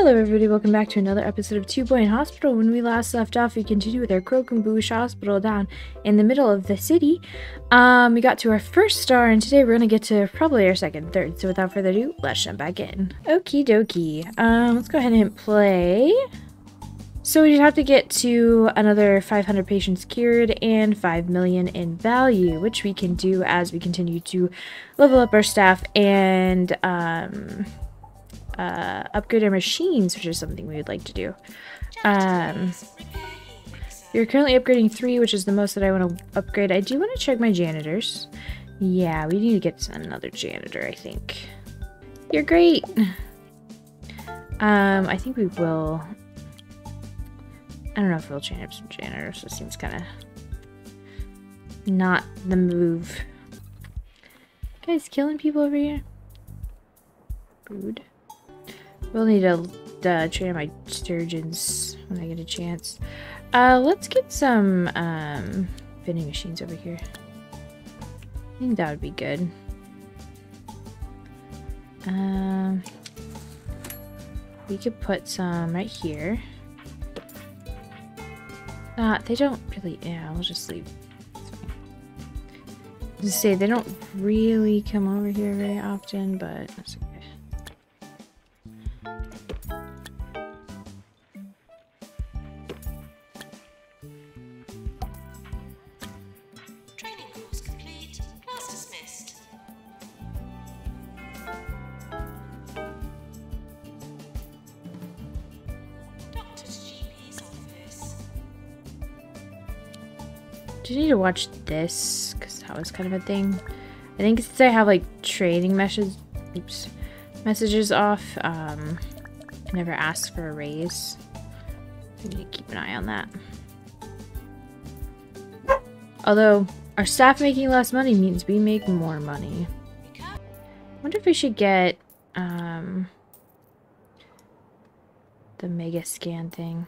Hello everybody, welcome back to another episode of 2 Point Hospital. When we last left off, we continued with our Croquembouche hospital down in the middle of the city. We got to our first star, and today we're going to get to probably our second and third. So without further ado, let's jump back in. Okie dokie. Let's go ahead and hit play. So we just have to get to another 500 patients cured and 5 million in value, which we can do as we continue to level up our staff and upgrade our machines, which is something we would like to do. We're currently upgrading 3, which is the most that I want to upgrade. I do want to check my janitors. Yeah, we need to get another janitor, I think. You're great! I think we will... I don't know if we'll change up some janitors. It seems kind of not the move. Guys, killing people over here? Rude. We'll need to train my surgeons when I get a chance. Let's get some vending machines over here. I think that would be good. We could put some right here. They don't really... Yeah, we'll just leave. Just say they don't really come over here very often, but that's okay. Do you need to watch this? Because that was kind of a thing. I think since I have like training messages off, I never asked for a raise. I need to keep an eye on that. Although our staff making less money means we make more money. I wonder if we should get the mega scan thing.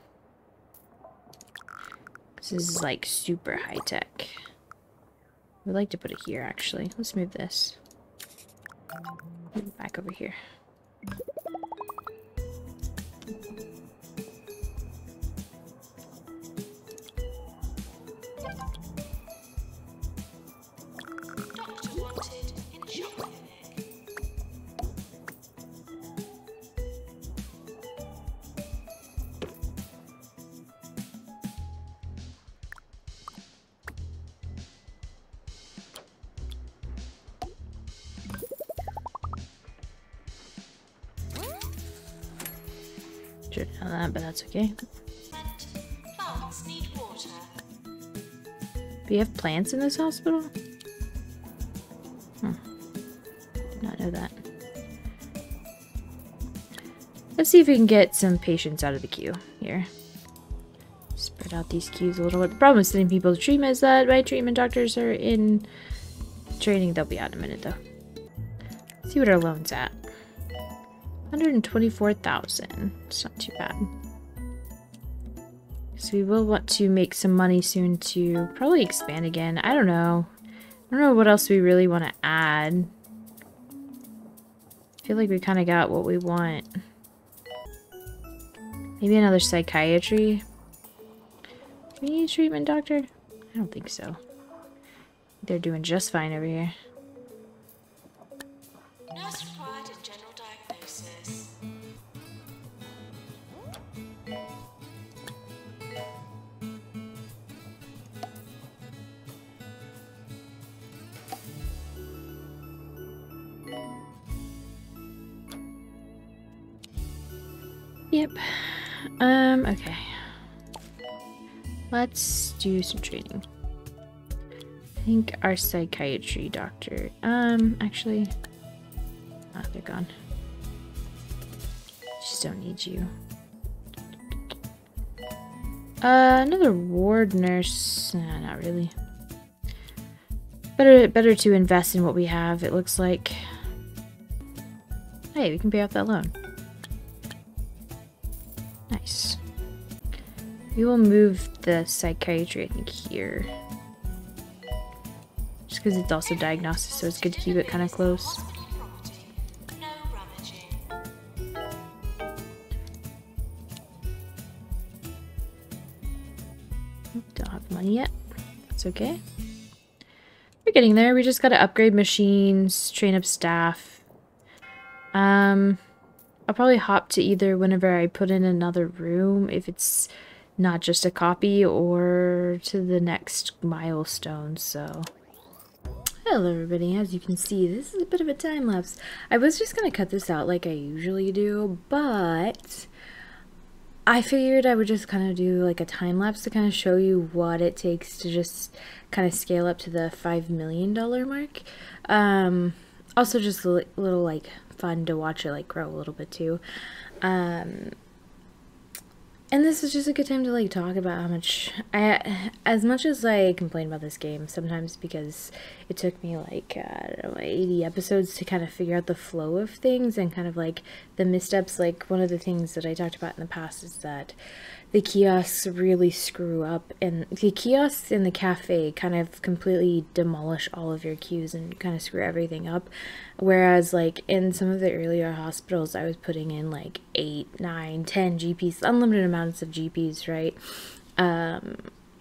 This is like super high tech. We'd like to put it here actually. Let's move this. Move it back over here. Should know that, but that's okay. Plants need water. Do you have plants in this hospital? Did not know that. Let's see if we can get some patients out of the queue here. Spread out these queues a little bit. The problem with sending people to treatment is that my treatment doctors are in training. They'll be out in a minute though. Let's see what our loan's at. 124,000. It's not too bad. So we will want to make some money soon to probably expand again. I don't know. I don't know what else we really want to add. I feel like we kind of got what we want. Maybe another psychiatry. Do we need a treatment doctor? I don't think so. They're doing just fine over here. Nurse required in general diagnosis. Yep. Okay. Let's do some training. I think our psychiatry doctor, actually, they're gone. Just don't need you. Another ward nurse, nah, not really. Better to invest in what we have, it looks like. Hey, we can pay off that loan. Nice. We will move the psychiatry, I think, here. Just because it's also diagnosis, so it's good to keep it kind of close. Don't have money yet. That's okay. We're getting there. We just gotta upgrade machines, train up staff. I'll probably hop to either whenever I put in another room, if it's not just a copy, or to the next milestone, so... Hello everybody, as you can see, this is a bit of a time lapse. I was just gonna cut this out like I usually do, but I figured I would just kind of do like a time lapse to kind of show you what it takes to just kind of scale up to the $5 million mark. Also just a little like fun to watch it like grow a little bit too. And this is just a good time to like talk about how much as much as I complain about this game sometimes because it took me like I don't know, 80 episodes to kind of figure out the flow of things and kind of like the missteps. Like one of the things that I talked about in the past is that the kiosks really screw up, and the kiosks in the cafe kind of completely demolish all of your queues and kind of screw everything up. Whereas like in some of the earlier hospitals, I was putting in like 8, 9, 10 GPs, unlimited amounts of GPs, right?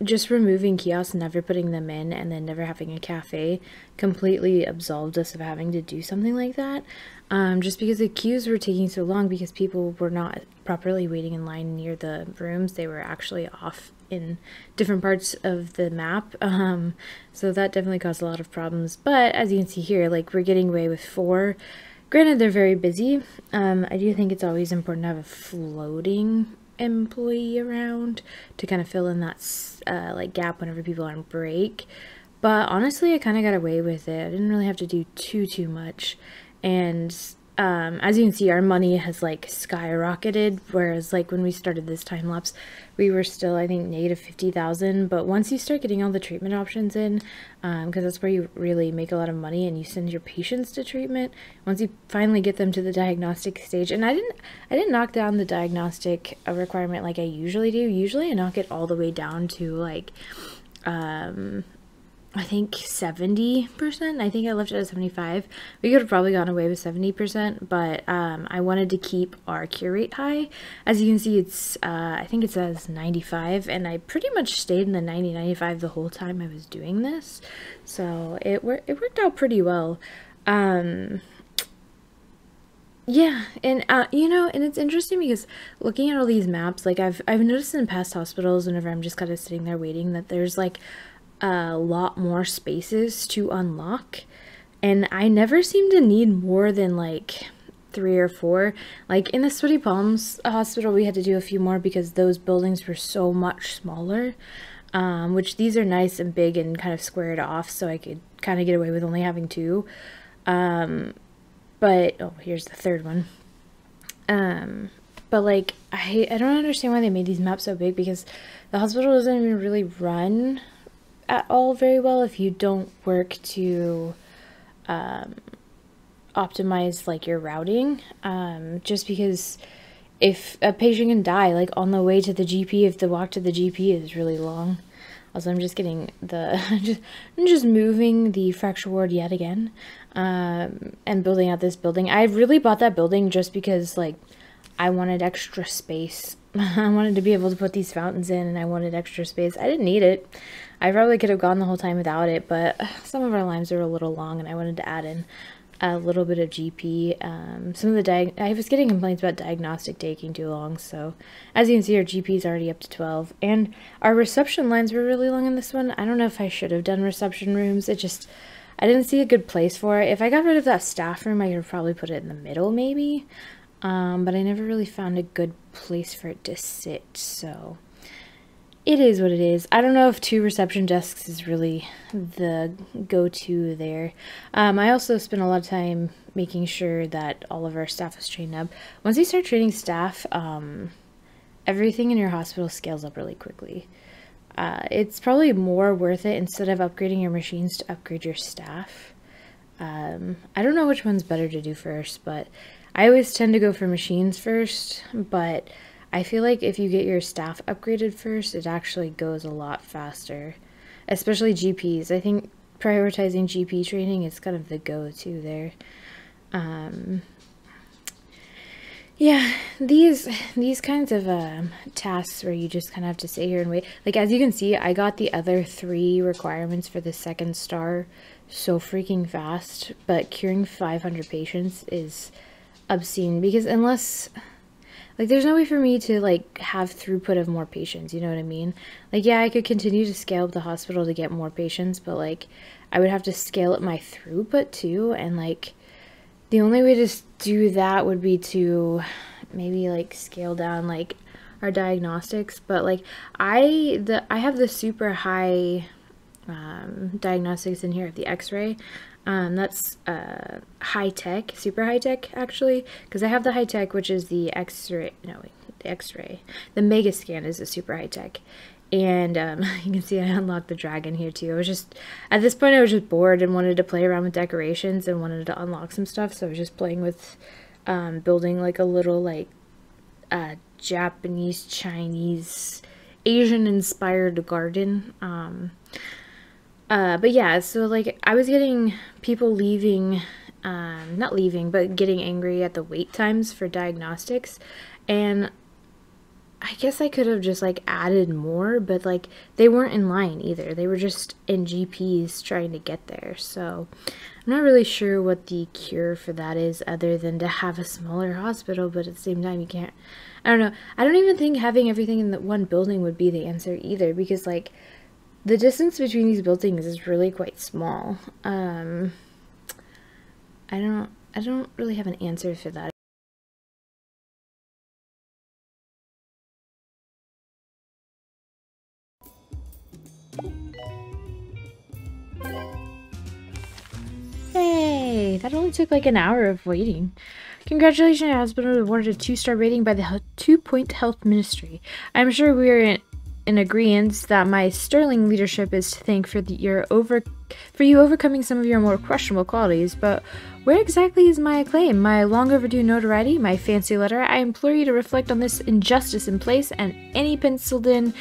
Just removing kiosks, never putting them in, and then never having a cafe completely absolved us of having to do something like that. Just because the queues were taking so long because people were not properly waiting in line near the rooms. They were actually off in different parts of the map. So that definitely caused a lot of problems. But as you can see here, like we're getting away with 4. Granted, they're very busy. I do think it's always important to have a floating employee around to kind of fill in that like gap whenever people are on break. But honestly, I kind of got away with it. I didn't really have to do too much. And as you can see, our money has like skyrocketed, whereas like when we started this time lapse, we were still, I think, negative 50,000. But once you start getting all the treatment options in, because that's where you really make a lot of money, and you send your patients to treatment, once you finally get them to the diagnostic stage. And I didn't knock down the diagnostic requirement like I usually do. Usually I knock it all the way down to like I think 70%. I think I left it at 75. We could have probably gone away with 70%, but I wanted to keep our cure rate high. As you can see, it's I think it says 95, and I pretty much stayed in the 90-95 the whole time I was doing this. So it worked out pretty well. Yeah, and you know, and it's interesting because looking at all these maps, like I've noticed in past hospitals, whenever I'm just kind of sitting there waiting, that there's like a lot more spaces to unlock, and I never seem to need more than like 3 or 4. Like in the Sweaty Palms hospital, we had to do a few more because those buildings were so much smaller, which these are nice and big and kind of squared off, so I could kind of get away with only having 2. But oh, here's the third one. But like I don't understand why they made these maps so big, because the hospital doesn't even really run at all very well if you don't work to optimize like your routing. Just because if a patient can die like on the way to the GP, if the walk to the GP is really long. Also, I'm just getting the I'm just moving the fracture ward yet again, and building out this building. I really bought that building just because like I wanted extra space. I wanted to be able to put these fountains in, and I wanted extra space. I didn't need it. I probably could have gone the whole time without it, but some of our lines are a little long, and I wanted to add in a little bit of GP. Some of the I was getting complaints about diagnostic taking too long, so as you can see, our GP is already up to 12, and our reception lines were really long in this one. I don't know if I should have done reception rooms. I didn't see a good place for it. If I got rid of that staff room, I could have probably put it in the middle maybe, but I never really found a good place for it to sit, so it is what it is. I don't know if 2 reception desks is really the go-to there. I also spent a lot of time making sure that all of our staff was trained up. Once you start training staff, everything in your hospital scales up really quickly. It's probably more worth it, instead of upgrading your machines, to upgrade your staff. I don't know which one's better to do first, but I always tend to go for machines first, but I feel like if you get your staff upgraded first, it actually goes a lot faster, especially GPs. I think prioritizing GP training is kind of the go-to there. Yeah, these kinds of tasks where you just kind of have to sit here and wait. Like, as you can see, I got the other 3 requirements for the second star so freaking fast, but curing 500 patients is obscene because unless, like, there's no way for me to, like, have throughput of more patients, you know what I mean? Like, yeah, I could continue to scale up the hospital to get more patients, but, like, I would have to scale up my throughput too, and, like, the only way to do that would be to maybe, like, scale down, like, our diagnostics, but, like, I have the super high diagnostics in here of the x-ray. That's high tech, super high tech actually, because I have the high tech, which is the x-ray. No, wait, the x-ray. The mega scan is the super high tech, and you can see I unlocked the dragon here too. I was just at this point I was just bored and wanted to play around with decorations and wanted to unlock some stuff, so I was just playing with building like a little like Japanese, Chinese, Asian inspired garden. But yeah, so like I was getting people leaving, not leaving, but getting angry at the wait times for diagnostics. And I guess I could have just like added more, but like they weren't in line either. They were just in GPs trying to get there. So I'm not really sure what the cure for that is other than to have a smaller hospital, but at the same time you can't, I don't know. I don't even think having everything in the one building would be the answer either, because like the distance between these buildings is really quite small. I don't really have an answer for that. Hey, that only took like an hour of waiting. Congratulations, your husband was awarded a 2-star rating by the 2-Point Health Ministry. I'm sure we're in agreement that my sterling leadership is to thank for you overcoming some of your more questionable qualities, but where exactly is my acclaim, my long overdue notoriety, my fancy letter? I implore you to reflect on this injustice in place and any penciled in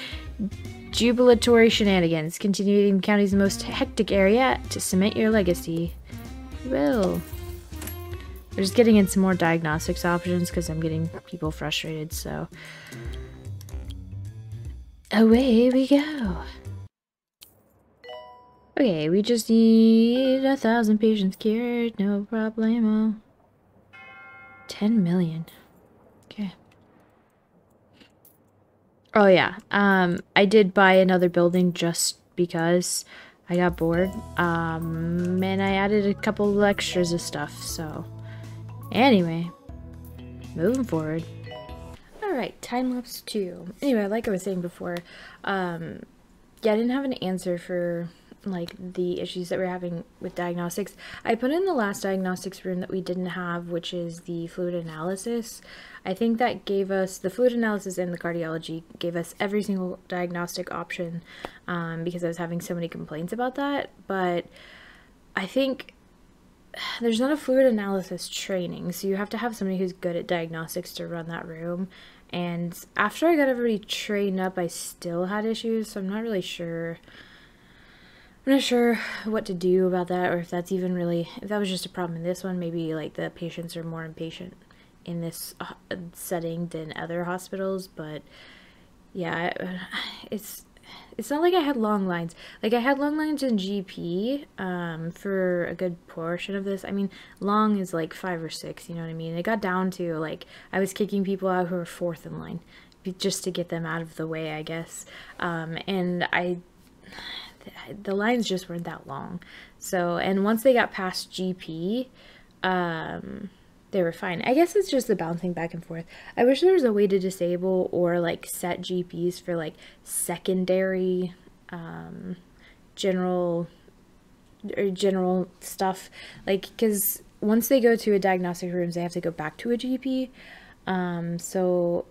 jubilatory shenanigans, continuing the county's most hectic area to cement your legacy. Well, we're just getting in some more diagnostics options because I'm getting people frustrated, so away we go. Okay, we just need 1,000 patients cured, no problemo. 10 million. Okay. Oh yeah, I did buy another building just because I got bored. And I added a couple of extras of stuff, so anyway, moving forward. Alright, time-lapse 2. Anyway, like I was saying before, yeah, I didn't have an answer for like the issues that we're having with diagnostics. I put in the last diagnostics room that we didn't have, which is the fluid analysis. I think that gave us, the fluid analysis and the cardiology gave us every single diagnostic option, because I was having so many complaints about that. But I think there's not a fluid analysis training, so you have to have somebody who's good at diagnostics to run that room. And after I got everybody trained up, I still had issues, so I'm not really sure. I'm not sure what to do about that, or if that's even really, if that was just a problem in this one. Maybe like the patients are more impatient in this setting than other hospitals. But yeah, it's not like I had long lines. Like I had long lines in GP for a good portion of this. I mean, long is like 5 or 6, you know what I mean? It got down to like I was kicking people out who were 4th in line just to get them out of the way, I guess. And the lines just weren't that long. So, and once they got past GP, they were fine. I guess it's just the bouncing back and forth. I wish there was a way to disable or like set GPs for like secondary general stuff, like, because once they go to a diagnostic rooms they have to go back to a GP. So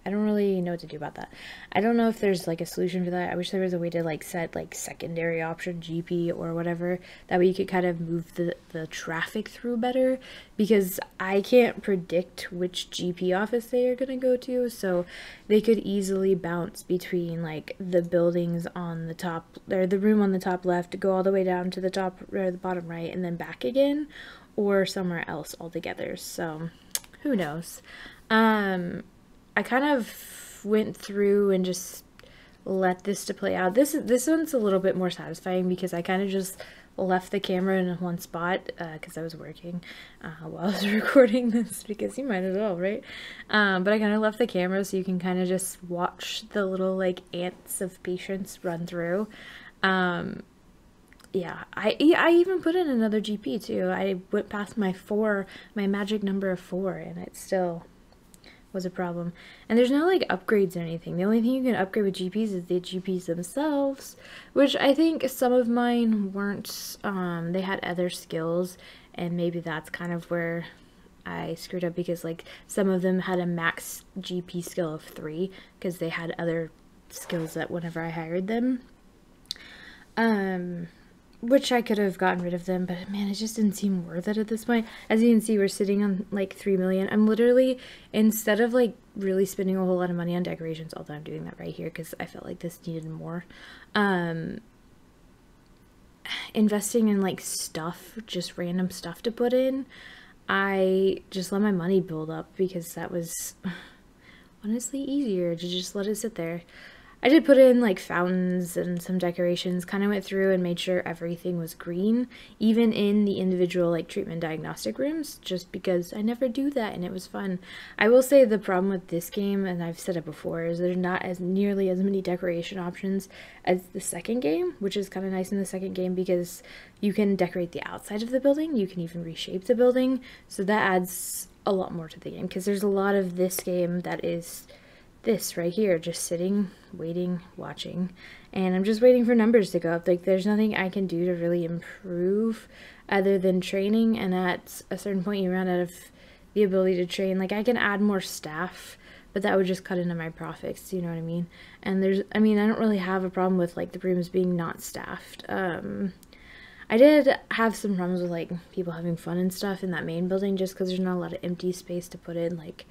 I don't really know what to do about that. I don't know if there's like a solution for that. I wish there was a way to like set like secondary option GP or whatever. That way you could kind of move the traffic through better, because I can't predict which GP office they are going to go to. So they could easily bounce between like the buildings on the top, or the room on the top left, go all the way down to the top or the bottom right and then back again, or somewhere else altogether. So who knows? I kind of went through and just let this to play out. This one's a little bit more satisfying because I kind of just left the camera in one spot because I was working while I was recording this, because you might as well, right? But I kind of left the camera so you can kind of just watch the little like ants of patience run through. Yeah, I even put in another GP too. I went past my magic number of 4, and it still was a problem. And there's no like upgrades or anything. The only thing you can upgrade with GPs is the GPs themselves, which I think some of mine weren't, they had other skills, and maybe that's kind of where I screwed up, because like some of them had a max GP skill of 3 because they had other skills that whenever I hired them. Which I could have gotten rid of them, but man, it just didn't seem worth it at this point. As you can see, we're sitting on like 3 million. I'm literally, instead of like really spending a whole lot of money on decorations, although I'm doing that right here because I felt like this needed more, investing in like stuff, just random stuff to put in, I just let my money build up because that was honestly easier to just let it sit there. I did put in like fountains and some decorations, kind of went through and made sure everything was green, even in the individual like treatment diagnostic rooms, just because I never do that and it was fun. I will say the problem with this game, and I've said it before, is there's not as nearly as many decoration options as the second game, which is kind of nice in the second game because you can decorate the outside of the building, you can even reshape the building, so that adds a lot more to the game, because there's a lot of this game that is this right here, just sitting, waiting, watching, and I'm just waiting for numbers to go up. Like, there's nothing I can do to really improve other than training, and at a certain point you run out of the ability to train. Like, I can add more staff, but that would just cut into my profits, you know what I mean? And I don't really have a problem with like the rooms being not staffed. I did have some problems with like people having fun and stuff in that main building, just because there's not a lot of empty space to put in like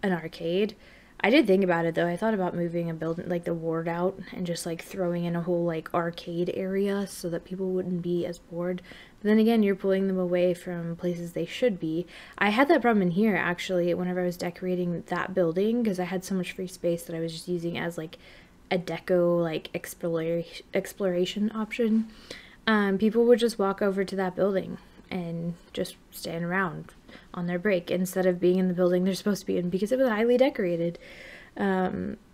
an arcade. I did think about it though. I thought about moving a building, like the ward, out and just like throwing in a whole like arcade area so that people wouldn't be as bored. But then again, you're pulling them away from places they should be. I had that problem in here actually whenever I was decorating that building, because I had so much free space that I was just using as like a deco like exploration option. People would just walk over to that building and just stand around on their break instead of being in the building they're supposed to be in, because it was highly decorated,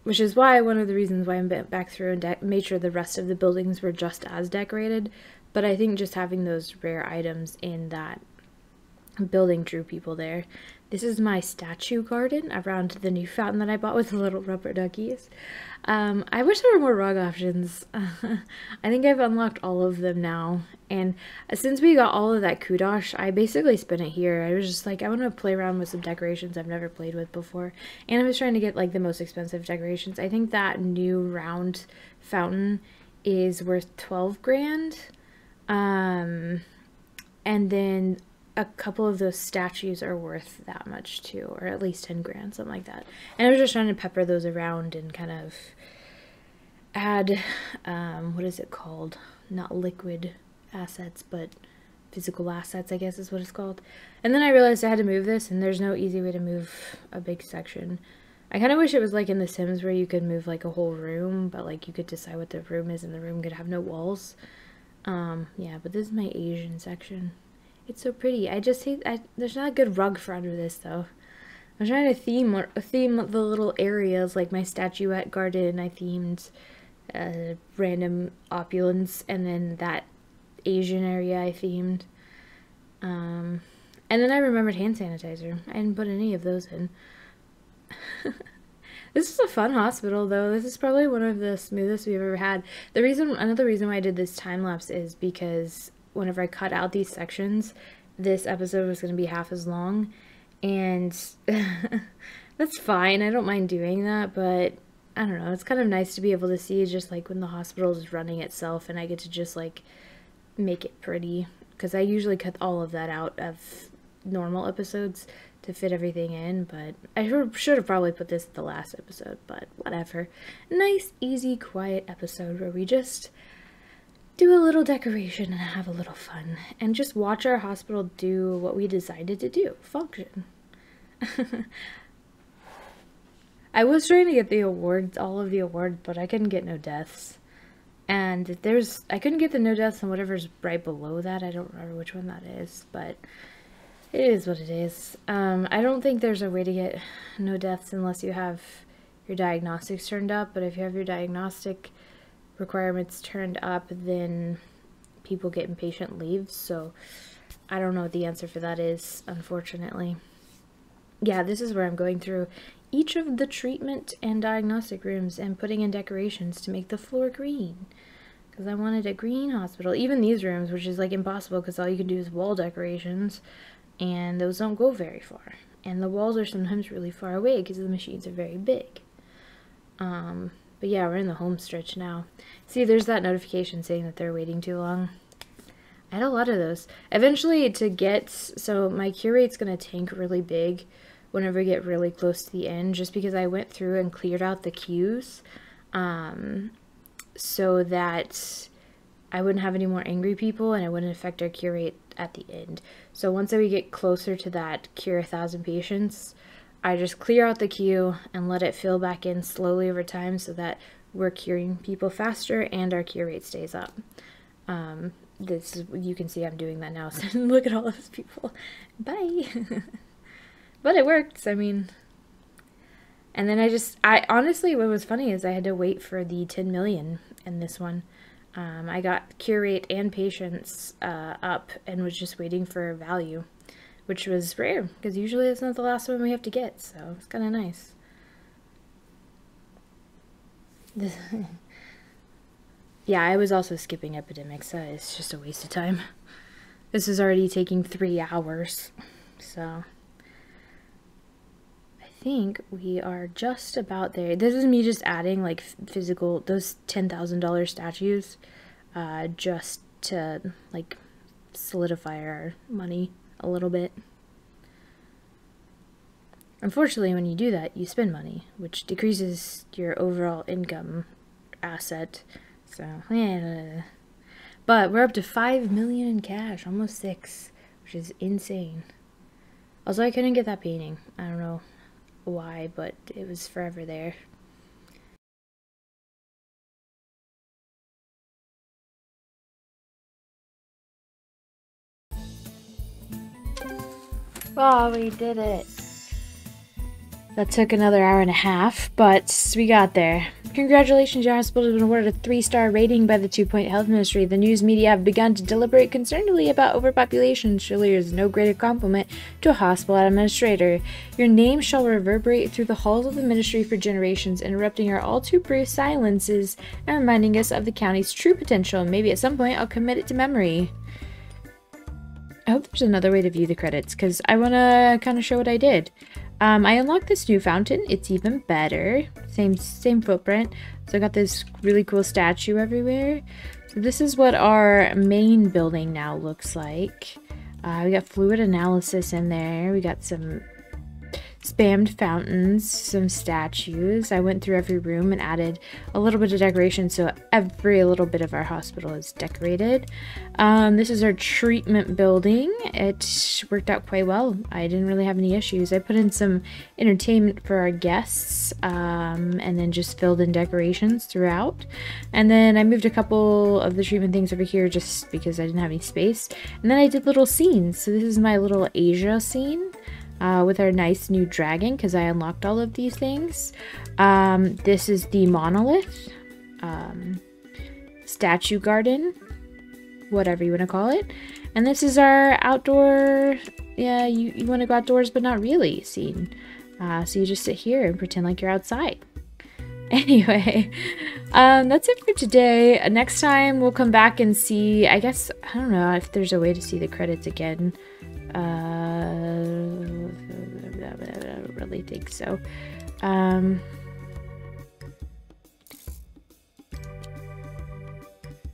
which is why one of the reasons why I went back through and made sure the rest of the buildings were just as decorated. But I think just having those rare items in that building drew people there. This is my statue garden around the new fountain that I bought with the little rubber duckies. I wish there were more rug options. I think I've unlocked all of them now, and since we got all of that kudosh, I basically spent it here. I was just like, I want to play around with some decorations I've never played with before, and I was trying to get like the most expensive decorations. I think that new round fountain is worth 12 grand, and then a couple of those statues are worth that much too, or at least 10 grand, something like that. And I was just trying to pepper those around and kind of add, what is it called? Not liquid assets, but physical assets, I guess is what it's called. And then I realized I had to move this, and there's no easy way to move a big section. I kind of wish it was like in The Sims where you could move like a whole room, but like you could decide what the room is and the room could have no walls. Yeah, but this is my Asian section. It's so pretty. I just hate, there's not a good rug for under this though. I'm trying to theme the little areas, like my statuette garden. I themed random opulence, and then that Asian area I themed. And then I remembered hand sanitizer. I didn't put any of those in. This is a fun hospital though. This is probably one of the smoothest we've ever had. Another reason why I did this time lapse is because whenever I cut out these sections, this episode was going to be half as long, and that's fine. I don't mind doing that, but I don't know, it's kind of nice to be able to see just like when the hospital is running itself and I get to just like make it pretty, because I usually cut all of that out of normal episodes to fit everything in, but I should have probably put this at the last episode, but whatever. Nice, easy, quiet episode where we just do a little decoration and have a little fun and just watch our hospital do what we decided to do, function. I was trying to get the awards, all of the awards, but I couldn't get no deaths. And I couldn't get the no deaths on whatever's right below that. I don't remember which one that is, but it is what it is. I don't think there's a way to get no deaths unless you have your diagnostics turned up, but if you have your diagnostic requirements turned up, then people get inpatient leaves, so I don't know what the answer for that is, unfortunately. Yeah, this is where I'm going through each of the treatment and diagnostic rooms and putting in decorations to make the floor green. Because I wanted a green hospital. Even these rooms, which is like impossible because all you can do is wall decorations. And those don't go very far. And the walls are sometimes really far away because the machines are very big. But yeah, we're in the home stretch now. See, there's that notification saying that they're waiting too long. I had a lot of those. Eventually so my cure rate's going to tank really big whenever we get really close to the end, just because I went through and cleared out the queues, so that I wouldn't have any more angry people and it wouldn't affect our cure rate at the end. So once we get closer to that cure 1,000 patients, I just clear out the queue and let it fill back in slowly over time so that we're curing people faster and our cure rate stays up. You can see I'm doing that now, so look at all those people. Bye! But it worked, I mean. And then I honestly, what was funny is I had to wait for the 10 million in this one. I got cure rate and patients up and was just waiting for value, which was rare, because usually it's not the last one we have to get, so it's kind of nice. Yeah, I was also skipping epidemics. It's just a waste of time. This is already taking 3 hours, so I think we are just about there. This is me just adding like physical, those $10,000 statues, just to like solidify our money a little bit. Unfortunately, when you do that, you spend money, which decreases your overall income asset. So, yeah. But we're up to 5 million in cash, almost 6, which is insane. Also, I couldn't get that painting. I don't know why, but it was forever there. Oh, we did it. That took another hour and a half, but we got there. Congratulations, your hospital has been awarded a 3-star rating by the 2 Point Health Ministry. The news media have begun to deliberate concernedly about overpopulation. Surely there is no greater compliment to a hospital administrator. Your name shall reverberate through the halls of the ministry for generations, interrupting our all too brief silences and reminding us of the county's true potential. Maybe at some point I'll commit it to memory. I hope there's another way to view the credits, because I want to kind of show what I did. I unlocked this new fountain. It's even better. Same footprint. So I got this really cool statue everywhere. So this is what our main building now looks like. We got fluid analysis in there. We got some spammed fountains, some statues. I went through every room and added a little bit of decoration, so every little bit of our hospital is decorated. This is our treatment building. It worked out quite well. I didn't really have any issues. I put in some entertainment for our guests, and then just filled in decorations throughout. And then I moved a couple of the treatment things over here just because I didn't have any space. And then I did little scenes. So this is my little Asia scene. With our nice new dragon, because I unlocked all of these things. This is the monolith, statue garden, whatever you want to call it. And this is our outdoor, yeah, you want to go outdoors but not really scene. So you just sit here and pretend like you're outside. Anyway, that's it for today. Next time we'll come back and see, I guess, I don't know if there's a way to see the credits again. I don't really think so.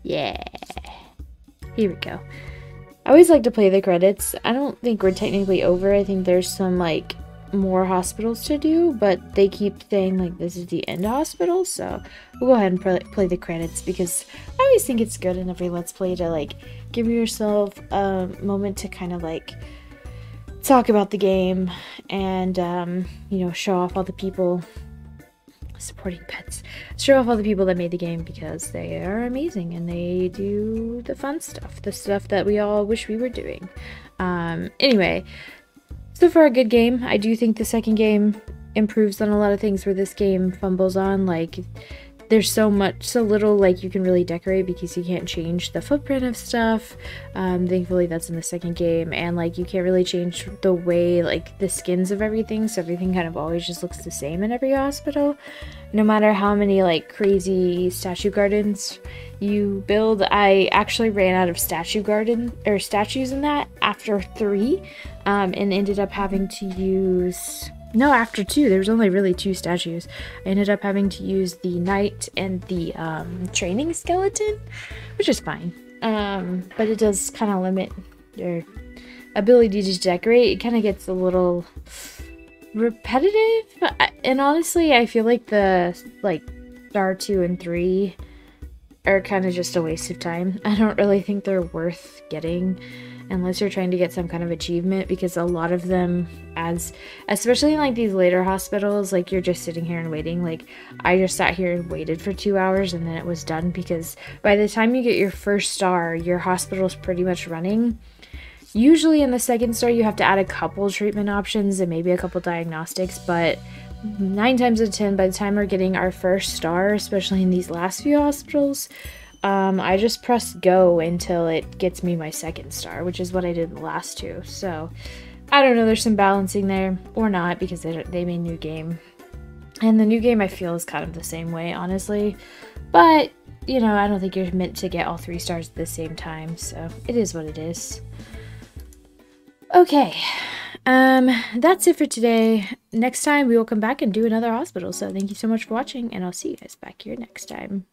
Yeah. Here we go. I always like to play the credits. I don't think we're technically over. I think there's some, like, more hospitals to do, but they keep saying, like, this is the end hospital, so we'll go ahead and play the credits, because I always think it's good in every Let's Play to, like, give yourself a moment to kind of, like, talk about the game and, you know, show off all the people supporting pets. Show off all the people that made the game because they are amazing and they do the fun stuff, the stuff that we all wish we were doing. Anyway, so far a good game. I do think the second game improves on a lot of things where this game fumbles on. Like, there's so little like you can really decorate because you can't change the footprint of stuff. Thankfully that's in the second game, and like you can't really change the way like the skins of everything, so everything kind of always just looks the same in every hospital, no matter how many like crazy statue gardens you build. I actually ran out of statues in that after 3, and ended up having to use after 2. There was only really 2 statues. I ended up having to use the knight and the training skeleton, which is fine. But it does kind of limit your ability to decorate. It kind of gets a little repetitive. And honestly, I feel like the star 2 and 3 are kind of just a waste of time. I don't really think they're worth getting unless you're trying to get some kind of achievement, because a lot of them, especially in like these later hospitals, like you're just sitting here and waiting. Like I just sat here and waited for 2 hours and then it was done, because by the time you get your first star, your hospital's pretty much running. Usually in the second star you have to add a couple treatment options and maybe a couple diagnostics, but 9 times out of 10 by the time we're getting our first star, especially in these last few hospitals, I just press go until it gets me my second star, which is what I did in the last 2. So I don't know, there's some balancing there, or not, because they made a new game, and the new game I feel is kind of the same way, honestly. But you know, I don't think you're meant to get all 3 stars at the same time, so it is what it is. Okay, that's it for today. Next time we will come back and do another hospital, so thank you so much for watching, and I'll see you guys back here next time.